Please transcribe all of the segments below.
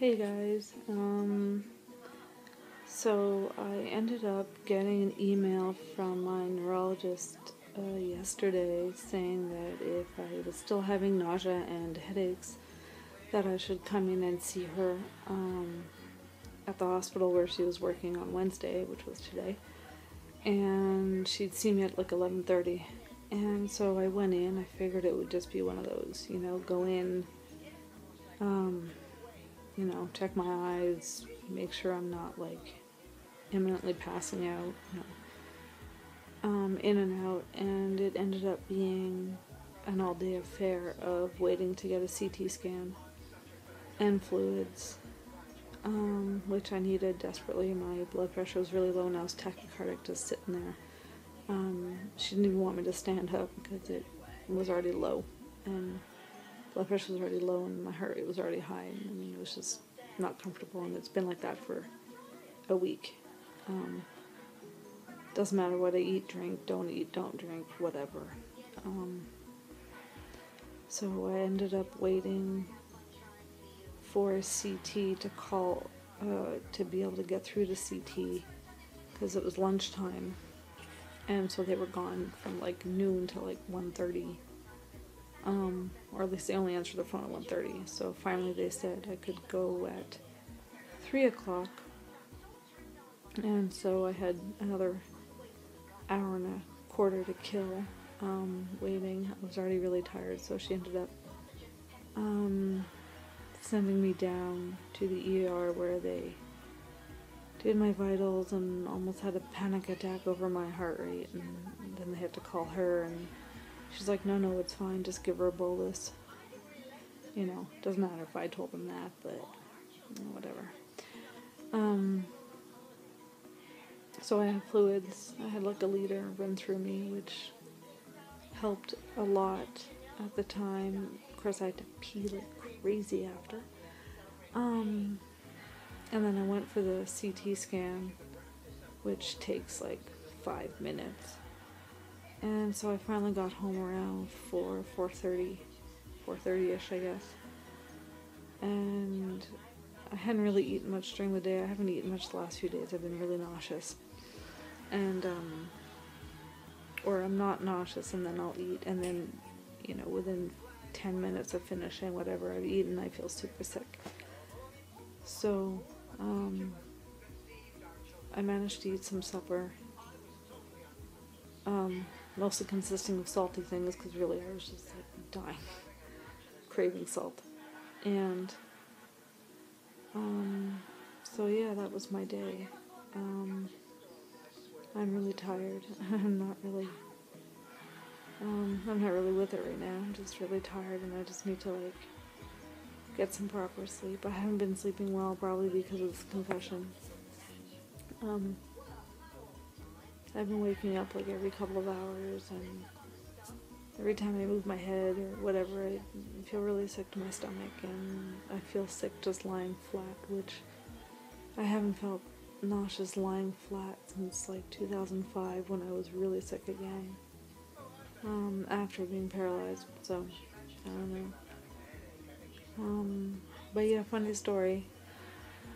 Hey guys, so I ended up getting an email from my neurologist yesterday saying that if I was still having nausea and headaches, that I should come in and see her at the hospital where she was working on Wednesday, which was today, and she'd see me at like 11:30. And so I went in. I figured it would just be one of those, go in, check my eyes, make sure I'm not like imminently passing out, in and out. And it ended up being an all-day affair of waiting to get a CT scan and fluids, which I needed desperately. My blood pressure was really low and I was tachycardic just sitting there. She didn't even want me to stand up because it was already low, and blood pressure was already low and my heart rate was already high. It was just not comfortable, and it's been like that for a week. Doesn't matter what I eat, drink, don't drink, whatever. So I ended up waiting for a CT to call, to be able to get through to CT, because it was lunchtime, and so they were gone from like noon to like 1:30. Or at least they only answered the phone at 1:30. So finally they said I could go at 3 o'clock. And so I had another hour and a quarter to kill, waiting. I was already really tired, so she ended up sending me down to the ER where they did my vitals and almost had a panic attack over my heart rate, and then they had to call her, and she's like, no, it's fine, just give her a bolus. Doesn't matter if I told them that, but whatever. So I had fluids. I had like a liter run through me, which helped a lot at the time. Of course, I had to pee like crazy after. And then I went for the CT scan, which takes like 5 minutes. And so I finally got home around 4:30-ish, I guess. And I hadn't really eaten much during the day. I haven't eaten much the last few days. I've been really nauseous. And, or I'm not nauseous and then I'll eat. And then, within 10 minutes of finishing whatever I've eaten, I feel super sick. So, I managed to eat some supper. Mostly consisting of salty things, because really I was just like dying, craving salt. And so yeah, that was my day. I'm really tired. I'm not really with it right now. I'm just really tired, and I just need to like get some proper sleep. I haven't been sleeping well, probably because of this concussion. I've been waking up like every couple of hours, and every time I move my head or whatever, I feel really sick to my stomach, and I feel sick just lying flat, which I haven't felt nauseous lying flat since like 2005, when I was really sick again, after being paralyzed. So I don't know. But yeah, funny story.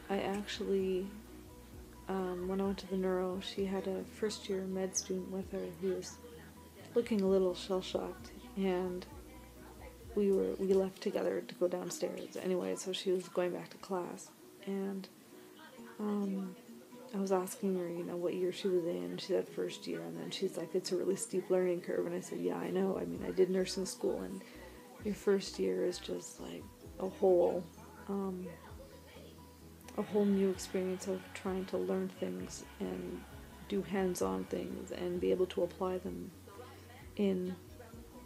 I actually, when I went to the neuro, she had a first year med student with her who was looking a little shell-shocked, and we left together to go downstairs anyway, so she was going back to class, and I was asking her, what year she was in. She said first year, and then she's like, it's a really steep learning curve. And I said, yeah, I know. I did nursing school, and your first year is just like a whole new experience of trying to learn things and do hands-on things and be able to apply them in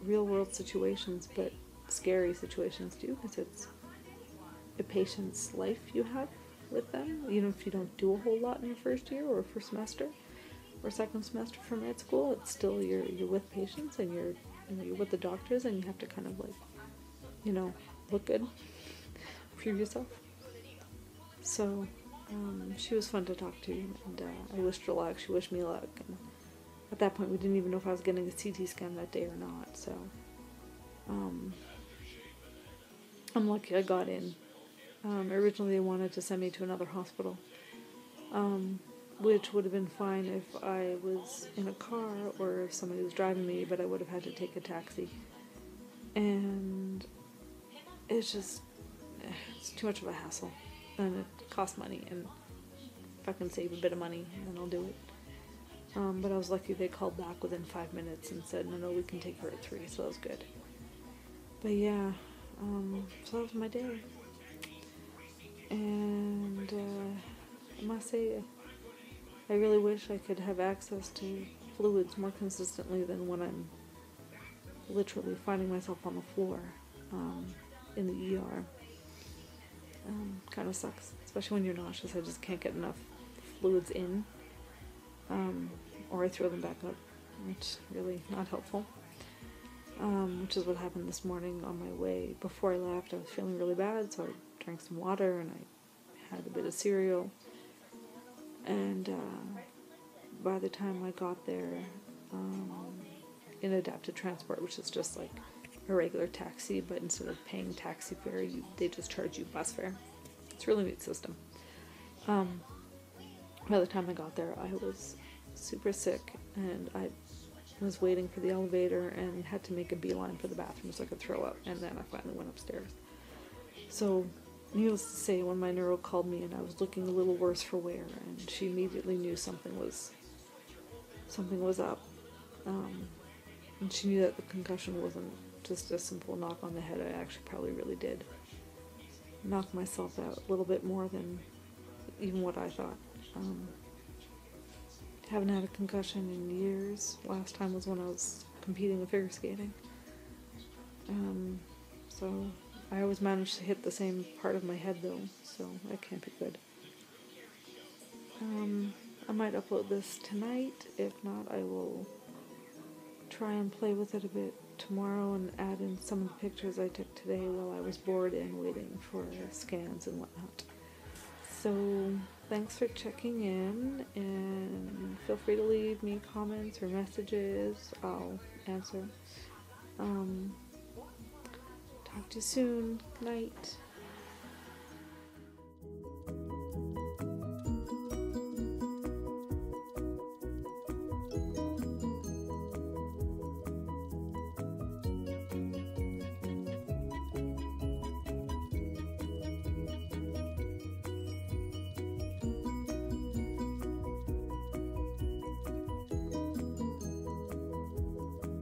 real-world situations, but scary situations too, because it's a patient's life you have with them. Even if you don't do a whole lot in your first year or first semester or second semester for med school, it's still you're with patients, and you're with the doctors, and you have to kind of like look good, prove yourself. So she was fun to talk to, and I wished her luck. She wished me luck, and at that point we didn't even know if I was getting a CT scan that day or not. So I'm lucky I got in Originally they wanted to send me to another hospital, which would have been fine if I was in a car or if somebody was driving me, but I would have had to take a taxi. And it's too much of a hassle, and it costs money, and if I can save a bit of money, then I'll do it. But I was lucky they called back within 5 minutes and said, no, we can take her at 3, so that was good. But yeah, so that was my day. And I must say, I really wish I could have access to fluids more consistently than when I'm literally finding myself on the floor in the ER. Kind of sucks, especially when you're nauseous. I just can't get enough fluids in, or I throw them back up, which is really not helpful. Which is what happened this morning on my way. Before I left, I was feeling really bad, so I drank some water and I had a bit of cereal. And by the time I got there, in adapted transport, which is just like a regular taxi, but instead of paying taxi fare, they just charge you bus fare. It's a really neat system. By the time I got there, I was super sick, and I was waiting for the elevator and had to make a beeline for the bathroom so I could throw up, and then I finally went upstairs. So, needless to say, when my neuro called me and I was looking a little worse for wear, and she immediately knew something was up. And she knew that the concussion wasn't just a simple knock on the head. I actually probably really did knock myself out a little bit more than even what I thought. Haven't had a concussion in years. Last time was when I was competing in figure skating. So I always managed to hit the same part of my head though, so that can't be good. I might upload this tonight. If not, I will try and play with it a bit tomorrow and add in some of the pictures I took today while I was bored and waiting for scans and whatnot. So thanks for checking in, and feel free to leave me comments or messages. I'll answer. Talk to you soon. Good night.